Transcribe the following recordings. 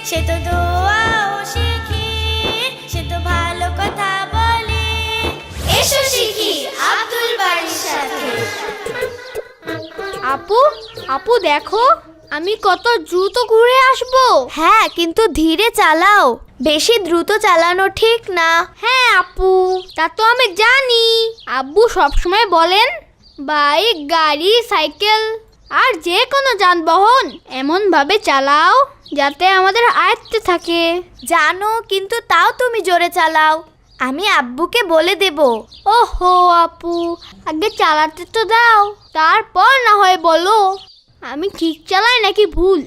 সে তো দোয়াও শিখি, সে তো ভালো কথা বলে। এসো শিখি আব্দুল বারীর সাথে। আপু আপু দেখো, আমি কত দ্রুত ঘুরে আসবো। হ্যাঁ, কিন্তু ধীরে চালাও, বেশি দ্রুত চালানো ঠিক না। হ্যাঁ আপু, তা তো আমি জানি। আব্বু সবসময় বলেন বাইক, গাড়ি, সাইকেল আর যে কোনো যানবাহন এমন ভাবে চালাও যাতে আমাদের আয়ত্তে থাকে। জানো, কিন্তু তাও তুমি জোরে চালাও। আমি আব্বুকে বলে দেব। ওহো আপু, আগে চালাতে তো দাও, তারপর না হয় বলো আমি ঠিক চালাই নাকি ভুল।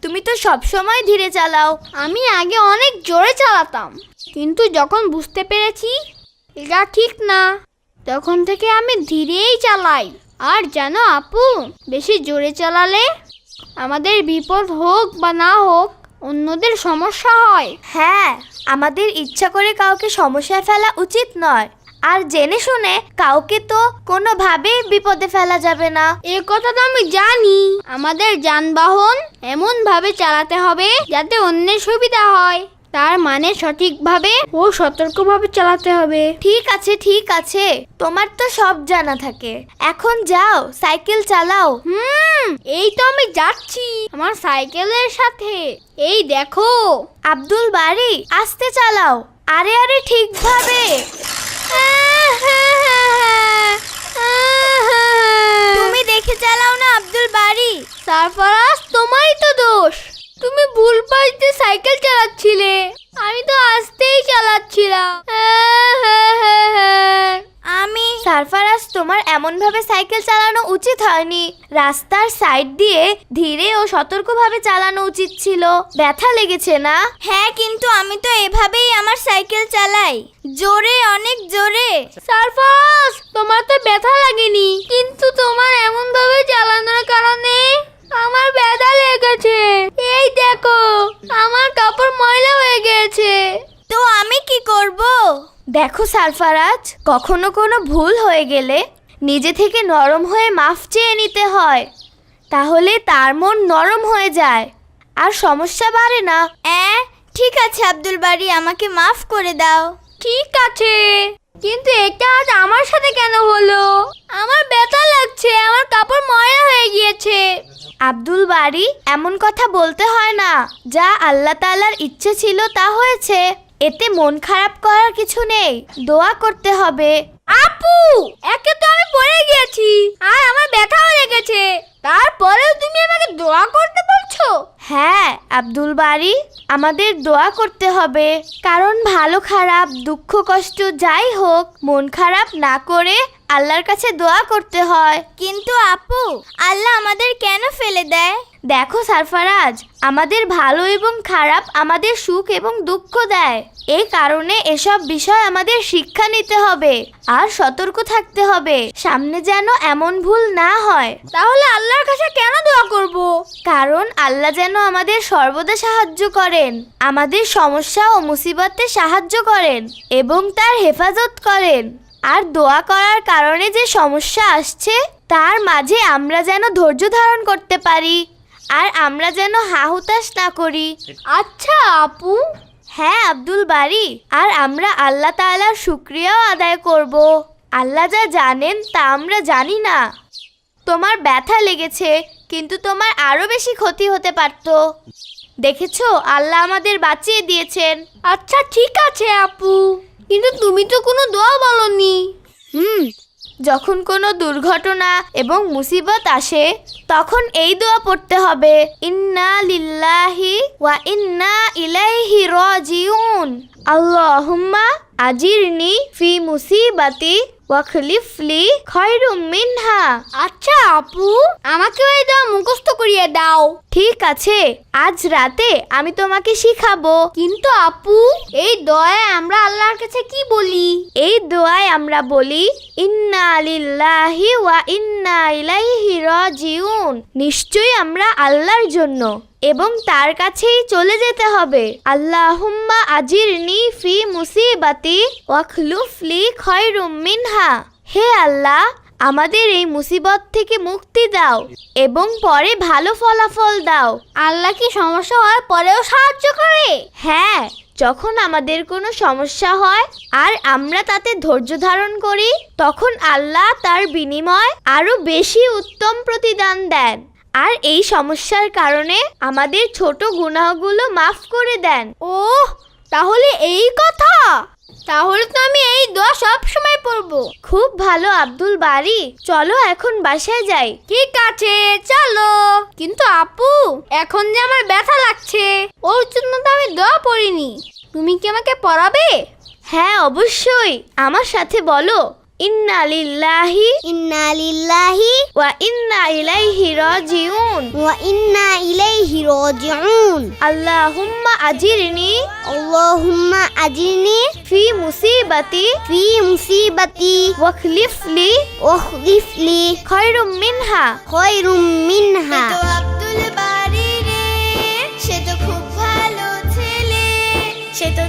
তুমি তো সব সময় ধীরে চালাও। আমি আগে অনেক জোরে চালাতাম, কিন্তু যখন বুঝতে পেরেছি এটা ঠিক না, তখন থেকে আমি ধীরেই চালাই। আর জানো আপু, বেশি জোরে চালালে আমাদের বিপদ হোক বা না হোক অন্যদের সমস্যা হয়। হ্যাঁ, আমাদের ইচ্ছা করে কাউকে সমস্যায় ফেলা উচিত নয়, আর জেনে শুনে কাউকে তো কোনোভাবেই বিপদে ফেলা যাবে না। এ কথা তো আমি জানি। আমাদের যানবাহন এমন ভাবে চালাতে হবে যাতে অন্যের সুবিধা হয়, তার মানে সঠিকভাবে ও সতর্কভাবে চালাতে হবে। ঠিক আছে ঠিক আছে, তোমার তো সব জানা থাকে। এখন যাও, সাইকেল চালাও। এই তো আমি যাচ্ছি আমার সাইকেলের সাথে। এই দেখো আব্দুল বারী, আস্তে চালাও। আরে আরে, ঠিকভাবে। তুমি দেখে চালাও না আব্দুল বারী। সারফারাজ, তোমারই তো দোষ। তুমি ভুল পাশ দিয়ে সাইকেল চালাচ্ছিলে, আমি তো আস্তেই চালাচ্ছিলাম। সারফারাজ, তোমার এমন ভাবে সাইকেল চালানো উচিত হয়নি। রাস্তার সাইড দিয়ে ধীরে ও সতর্কভাবে চালানো উচিত ছিল। ব্যথা লেগেছে না? হ্যাঁ, কিন্তু আমি তো এভাবেই আমার সাইকেল চালাই, জোরে, অনেক জোরে। সারফারাজ, তোমার তো ব্যথা লাগেনি, কিন্তু তোমার এমন ভাবে চালানোর কারণে আমার ব্যথা লেগেছে। এই দেখো, আমার কাপড় ময়লা হয়ে গেছে। তো আমি কি করব? দেখো সারফারাজ, কখনো কোনো ভুল হয়ে গেলে নিজে থেকে নরম হয়ে মাফ চেয়ে নিতে হয়, তাহলে তার মন নরম হয়ে যায় আর সমস্যা বাড়ে না। ঠিক আছে আব্দুল বারী, আমাকে মাফ করে দাও। ঠিক আছে, কিন্তু এটা আজ আমার সাথে কেন হলো? আমার ব্যথা লাগছে, আমার কাপড় ময়লা হয়ে গিয়েছে। আব্দুল বারী, এমন কথা বলতে হয় না। যা আল্লাহ তাআলার ইচ্ছে ছিল তা হয়েছে, এতে মন খারাপ করার কিছু নেই। দোয়া করতে হবে। আপু, একে তো আমি পড়ে গিয়েছি আর আমার ব্যথাও লেগেছে, তারপরেও তুমি আমাকে দোয়া করতে বলছো? হ্যাঁ আব্দুল বারী, আমাদের দোয়া করতে হবে, কারণ ভালো খারাপ, দুঃখ কষ্ট যাই হোক, মন খারাপ না করে আল্লাহর কাছে দোয়া করতে হয়। কিন্তু আপু, আল্লাহ আমাদের কেন ফেলে দেয়? দেখো সারফারাজ, আমাদের ভালো এবং খারাপ, আমাদের সুখ এবং দুঃখ দেয়। এই কারণে এসব বিষয় আমাদের শিক্ষা নিতে হবে আর সতর্ক থাকতে হবে, সামনে যেন এমন ভুল না হয়। তাহলে আল্লাহর কাছে কেন দোয়া করব? কারণ আল্লাহ যেন আমাদের সর্বদা সাহায্য করেন, আমাদের সমস্যা ও মুসিবতে সাহায্য করেন এবং তার হেফাজত করেন। আর দোয়া করার কারণে যে সমস্যা আসছে তার মাঝে আমরা যেন ধৈর্য ধারণ করতে পারি, আর আমরা যেন হাহুতাশ না করি। আচ্ছা আপু। হ্যাঁ আব্দুল বারী, আর আমরা আল্লাহ তাআলার শুকরিয়াও আদায় করব। আল্লাহ যা জানেন তা আমরা জানি না। তোমার ব্যথা লেগেছে, কিন্তু তোমার আরো বেশি ক্ষতি হতে পারত। দেখেছো, আল্লাহ আমাদের বাঁচিয়ে দিয়েছেন। আচ্ছা ঠিক আছে আপু, কিন্তু তুমি তো কোনো দোয়া বলনি। যখন কোনো দুর্ঘটনা এবং মুসিবত আসে তখন এই দোয়া পড়তে হবে, ইন্না লিল্লাহি ওয়া ইন্না ইলাইহি রাজিউন। আল্লাহুম্মা আজিরনি ফি মুসিবাতি ওয়াখলিফলি খায়রুম মিনহা। আচ্ছা আপু, আমাকে এই দোয়া মুখস্থ করিয়ে দাও। ঠিক আছে, আজ রাতে আমি তোমাকে শিখাবো। কিন্তু আপু, এই দোয়ায় আমরা আল্লাহর কাছে কি বলি? এই দোয়ায় আমরা বলি, ইন্না লিল্লাহি ওয়া ইন্না ইলাইহি রাজিউন। নিশ্চয়ই আমরা আল্লাহর জন্য এবং তার কাছেই চলে যেতে হবে। আল্লাহুম্মা আজিরনি ফি মুসিবাতি ওয়াখলুফলি খায়রুম মিনহা। হে আল্লাহ, আমাদের এই মুসিবত থেকে মুক্তি দাও এবং পরে ভালো ফলাফল দাও। আল্লাহ কি সমস্যা হওয়ার পরেও সাহায্য করে? হ্যাঁ, যখন আমাদের কোনো সমস্যা হয় আর আমরা তাতে ধৈর্য ধারণ করি, তখন আল্লাহ তার বিনিময় আরো বেশি উত্তম প্রতিদান দেন আর এই সমস্যার কারণে আমাদের ছোট গুনাহগুলো মাফ করে দেন। ওহ, তাহলে এই কথা। তাহলে তো আমি এই দোয়া সব সময় পড়বো। খুব ভালো আব্দুল বারী, চলো এখন বাসায় যাই। ঠিক আছে, চলো। কিন্তু আপু, এখন যে আমার ব্যথা লাগছে, ওর জন্য তো আমি দোয়া পড়িনি। তুমি কি আমাকে পড়াবে? হ্যাঁ, অবশ্যই। আমার সাথে বলো, ইন্না লিল্লাহি ইন্না লিল্লাহি ওয়া ইন্না ইলাইহি রাজিউন। ওয়া ইন্না ইলাইহি রাজিউন। আল্লাহুম্মা আজিরনি আল্লাহুম্মা আজিরনি ফি মুসিবাতি ফি মুসিবাতি ওয়াখলিফলি ওয়াখলিফলি খায়রুম মিনহা। খায়রুম মিনহা। আব্দুল বারী রে, সে তো খুব ভালো ছেলে, সে তো